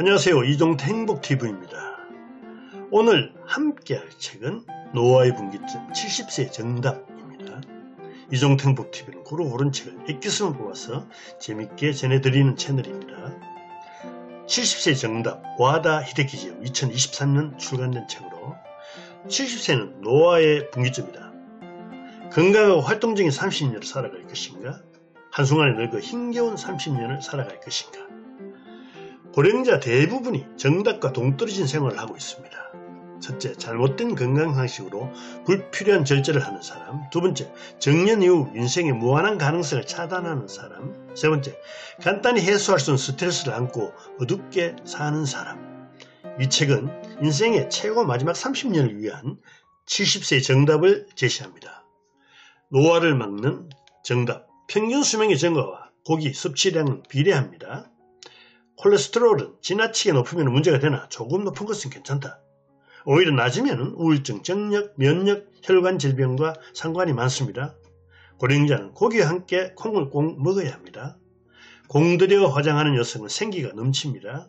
안녕하세요. 이종태 행복TV입니다. 오늘 함께할 책은 노화의 분기점 70세 정답입니다. 이종태 행복TV는 고루 고른 책을 액기스만 뽑아서 재밌게 전해드리는 채널입니다. 70세 정답 와다 히데키지요 2023년 출간된 책으로 70세는 노화의 분기점이다. 건강하고 활동적인 30년을 살아갈 것인가? 한순간에 늙어 힘겨운 30년을 살아갈 것인가? 고령자 대부분이 정답과 동떨어진 생활을 하고 있습니다. 첫째, 잘못된 건강 상식으로 불필요한 절제를 하는 사람. 두 번째, 정년 이후 인생의 무한한 가능성을 차단하는 사람. 세 번째, 간단히 해소할 수 있는 스트레스를 안고 어둡게 사는 사람. 이 책은 인생의 최고 마지막 30년을 위한 70세의 정답을 제시합니다. 노화를 막는 정답. 평균 수명의 증가와 고기 섭취량은 비례합니다. 콜레스테롤은 지나치게 높으면 문제가 되나 조금 높은 것은 괜찮다. 오히려 낮으면 우울증, 정력, 면역, 혈관 질병과 상관이 많습니다. 고령자는 고기와 함께 콩을 꼭 먹어야 합니다. 공들여 화장하는 여성은 생기가 넘칩니다.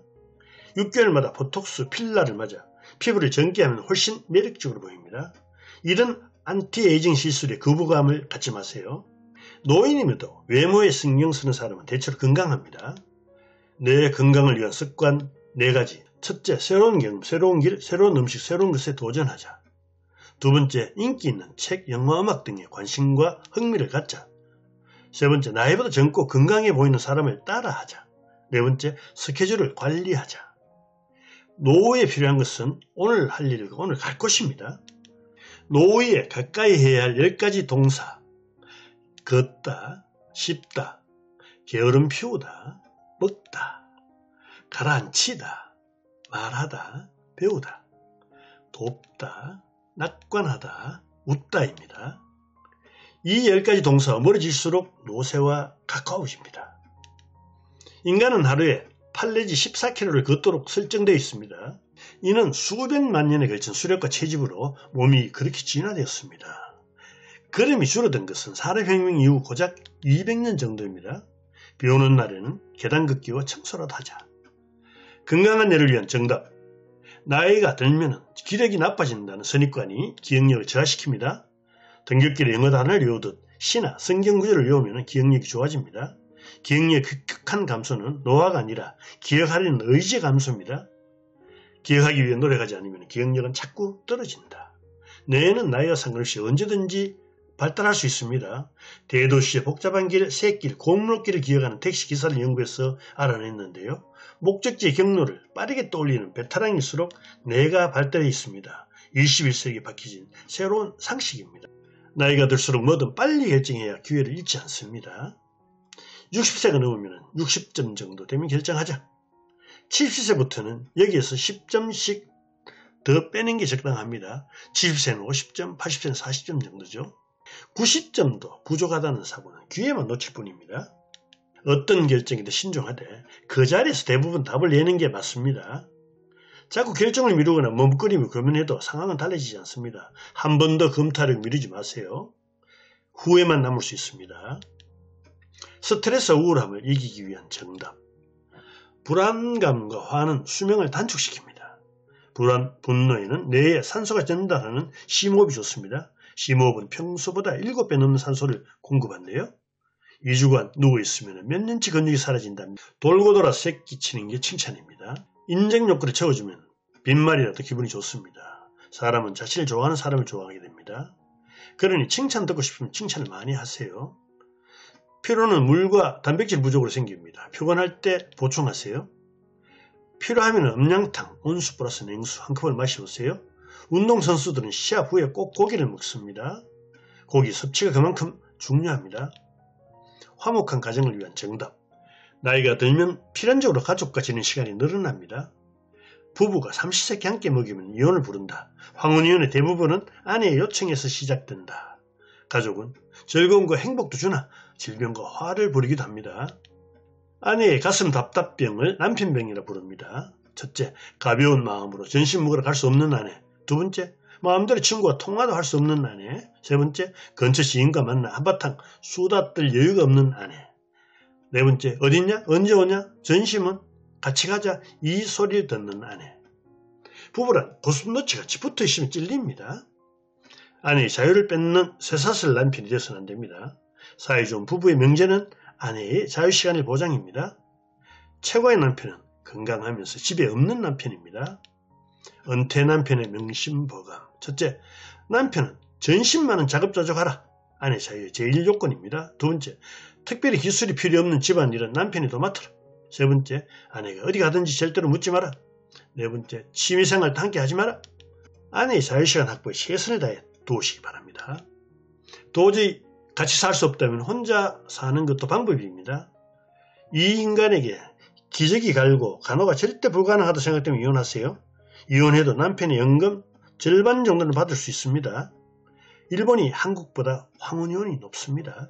6개월마다 보톡스, 필러를 맞아 피부를 정기하면 훨씬 매력적으로 보입니다. 이런 안티에이징 시술에 거부감을 갖지 마세요. 노인임에도 외모에 신경 쓰는 사람은 대체로 건강합니다. 내 건강을 위한 습관 4가지. 첫째, 새로운 경험, 새로운 길, 새로운 음식, 새로운 것에 도전하자. 두 번째, 인기 있는 책, 영화, 음악 등에 관심과 흥미를 갖자. 세 번째, 나이보다 젊고 건강해 보이는 사람을 따라하자. 네 번째, 스케줄을 관리하자. 노후에 필요한 것은 오늘 할 일과 오늘 갈 곳입니다. 노후에 가까이 해야 할 10가지 동사. 걷다, 씹다, 게으름 피우다, 먹다, 가라앉히다, 말하다, 배우다, 돕다, 낙관하다, 웃다입니다. 이 10가지 동사가 멀어질수록 노쇠와 가까워집니다. 인간은 하루에 8 내지 14km를 걷도록 설정되어 있습니다. 이는 수백만 년에 걸친 수렵과 채집으로 몸이 그렇게 진화되었습니다. 걸음이 줄어든 것은 산업혁명 이후 고작 200년 정도입니다. 비오는 날에는 계단 걷기와 청소라도 하자. 건강한 뇌를 위한 정답. 나이가 들면 기력이 나빠진다는 선입관이 기억력을 저하시킵니다. 등굣길에 영어 단어를 외우듯 시나 성경 구절을 외우면 기억력이 좋아집니다. 기억력의 급격한 감소는 노화가 아니라 기억하려는 의지 감소입니다. 기억하기 위해 노력하지 않으면 기억력은 자꾸 떨어진다. 뇌는 나이와 상관없이 언제든지 발달할 수 있습니다. 대도시의 복잡한 길, 새길, 골목길을 기억하는 택시기사를 연구해서 알아냈는데요. 목적지의 경로를 빠르게 떠올리는 베테랑일수록 뇌가 발달해 있습니다. 21세기에 박혀진 새로운 상식입니다. 나이가 들수록 뭐든 빨리 결정해야 기회를 잃지 않습니다. 60세가 넘으면 60점 정도 되면 결정하자. 70세부터는 여기에서 10점씩 더 빼는 게 적당합니다. 70세는 50점, 80세는 40점 정도죠. 90점도 부족하다는 사고는 기회만 놓칠 뿐입니다. 어떤 결정에도 신중하되 그 자리에서 대부분 답을 내는 게 맞습니다. 자꾸 결정을 미루거나 머뭇거리며 고민해도 상황은 달라지지 않습니다. 한 번 더 검토를 미루지 마세요. 후회만 남을 수 있습니다. 스트레스와 우울함을 이기기 위한 정답. 불안감과 화는 수명을 단축시킵니다. 불안, 분노에는 뇌에 산소가 전달하는 심호흡이 좋습니다. 심호흡은 평소보다 7배 넘는 산소를 공급한대요. 2주간 누워있으면 몇 년치 근육이 사라진답니다. 돌고 돌아 새끼치는 게 칭찬입니다. 인정 욕구를 채워주면 빈말이라도 기분이 좋습니다. 사람은 자신을 좋아하는 사람을 좋아하게 됩니다. 그러니 칭찬 듣고 싶으면 칭찬을 많이 하세요. 피로는 물과 단백질 부족으로 생깁니다. 피곤할 때 보충하세요. 필요하면 음량탕, 온수 플러스 냉수 한 컵을 마셔보세요. 운동선수들은 시합 후에 꼭 고기를 먹습니다. 고기 섭취가 그만큼 중요합니다. 화목한 가정을 위한 정답. 나이가 들면 필연적으로 가족과 지내는 시간이 늘어납니다. 부부가 삼시세끼 함께 먹이면 이혼을 부른다. 황혼이혼의 대부분은 아내의 요청에서 시작된다. 가족은 즐거움과 행복도 주나 질병과 화를 부리기도 합니다. 아내의 가슴 답답병을 남편병이라 부릅니다. 첫째, 가벼운 마음으로 점심 먹으러 갈 수 없는 아내. 두 번째, 마음대로 친구와 통화도 할 수 없는 아내. 세 번째, 근처 지인과 만나 한바탕 수다 떨 여유가 없는 아내. 네 번째, 어딨냐? 언제 오냐? 전심은? 같이 가자 이 소리를 듣는 아내. 부부란 고슴도치 같이 붙어 있으면 찔립니다. 아내의 자유를 뺏는 쇠사슬 남편이 되어서는 안됩니다. 사이좋은 부부의 명제는 아내의 자유시간의 보장입니다. 최고의 남편은 건강하면서 집에 없는 남편입니다. 은퇴 남편의 명심보감. 첫째, 남편은 전신 많은 작업자족하라. 아내 자유의 제1요건입니다. 두 번째, 특별히 기술이 필요 없는 집안일은 남편이 도맡아라. 세 번째, 아내가 어디 가든지 절대로 묻지 마라. 네 번째, 취미생활도 함께 하지 마라. 아내의 자유시간 확보에 최선을 다해 도우시기 바랍니다. 도저히 같이 살 수 없다면 혼자 사는 것도 방법입니다. 이 인간에게 기저귀 갈고 간호가 절대 불가능하다 생각되면 이혼하세요. 이혼해도 남편의 연금 절반 정도는 받을 수 있습니다. 일본이 한국보다 황혼이혼이 높습니다.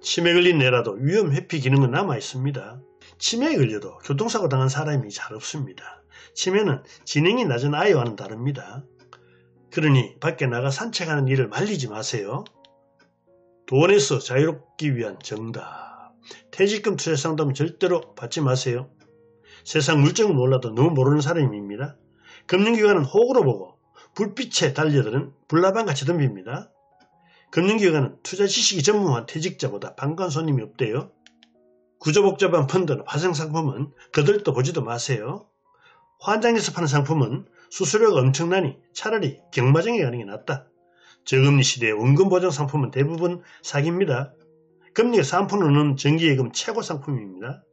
치매 걸린 애라도 위험 회피 기능은 남아있습니다. 치매에 걸려도 교통사고 당한 사람이 잘 없습니다. 치매는 지능이 낮은 아이와는 다릅니다. 그러니 밖에 나가 산책하는 일을 말리지 마세요. 돈에서 자유롭기 위한 정답. 퇴직금 투자 상담은 절대로 받지 마세요. 세상 물정은 몰라도 너무 모르는 사람입니다. 금융기관은 호구로 보고 불빛에 달려드는 불나방같이 덤빕니다. 금융기관은 투자 지식이 전무한 퇴직자보다 반가운 손님이 없대요. 구조복잡한 펀드나 화생상품은 거들떠 보지도 마세요. 환장해서 파는 상품은 수수료가 엄청나니 차라리 경마장에 가는 게 낫다. 저금리 시대의 원금보장 상품은 대부분 사기입니다. 금리가 3% 넘는 정기예금 최고 상품입니다.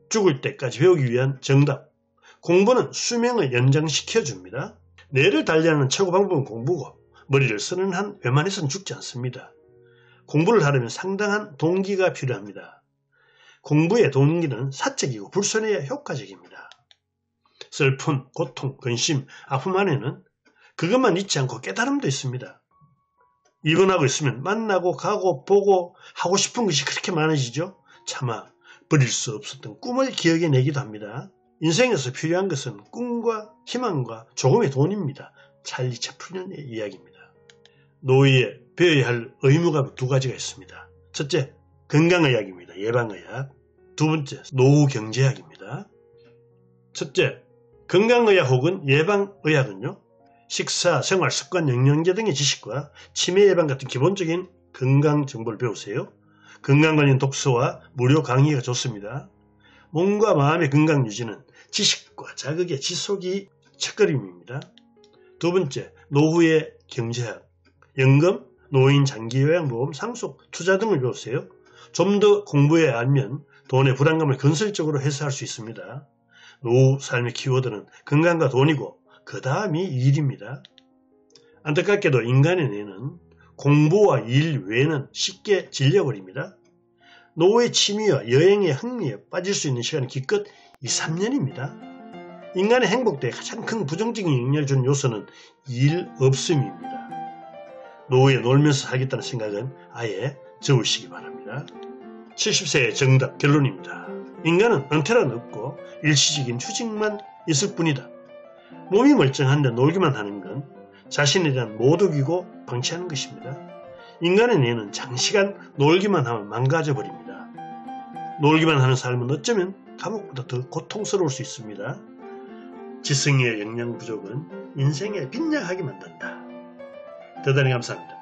죽을 때까지 배우기 위한 정답. 공부는 수명을 연장시켜줍니다. 뇌를 단련하는 최고 방법은 공부고 머리를 쓰는 한 웬만해서는 죽지 않습니다. 공부를 하려면 상당한 동기가 필요합니다. 공부의 동기는 사적이고 불손해야 효과적입니다. 슬픔, 고통, 근심, 아픔 안에는 그것만 있지 않고 깨달음도 있습니다. 입원하고 있으면 만나고 가고 보고 하고 싶은 것이 그렇게 많아지죠. 차마 버릴 수 없었던 꿈을 기억해내기도 합니다. 인생에서 필요한 것은 꿈과 희망과 조금의 돈입니다. 찰리 채플린의 이야기입니다. 노후에 배워야 할 의무가 두 가지가 있습니다. 첫째, 건강의학입니다. 예방의학. 두 번째, 노후경제학입니다. 첫째, 건강의학 혹은 예방의학은요, 식사, 생활, 습관, 영양제 등의 지식과 치매 예방 같은 기본적인 건강 정보를 배우세요. 건강 관련 독서와 무료 강의가 좋습니다. 몸과 마음의 건강 유지는 지식과 자극의 지속이 첫걸음입니다. 두 번째, 노후의 경제학, 연금, 노인 장기요양보험, 상속, 투자 등을 배우세요. 좀 더 공부해 알면 돈의 불안감을 건설적으로 해소할 수 있습니다. 노후 삶의 키워드는 건강과 돈이고 그 다음이 일입니다. 안타깝게도 인간의 뇌는 공부와 일 외에는 쉽게 질려버립니다. 노후의 취미와 여행의 흥미에 빠질 수 있는 시간은 기껏 2~3년입니다. 인간의 행복도에 가장 큰 부정적인 영향을 주는 요소는 일 없음입니다. 노후에 놀면서 살겠다는 생각은 아예 접으시기 바랍니다. 70세의 정답 결론입니다. 인간은 은퇴란 없고 일시적인 휴직만 있을 뿐이다. 몸이 멀쩡한데 놀기만 하는 건 자신에 대한 모독이고 방치하는 것입니다. 인간의 뇌는 장시간 놀기만 하면 망가져버립니다. 놀기만 하는 삶은 어쩌면 감옥보다 더 고통스러울 수 있습니다. 지성의 영양 부족은 인생을 빈약하게 만든다. 대단히 감사합니다.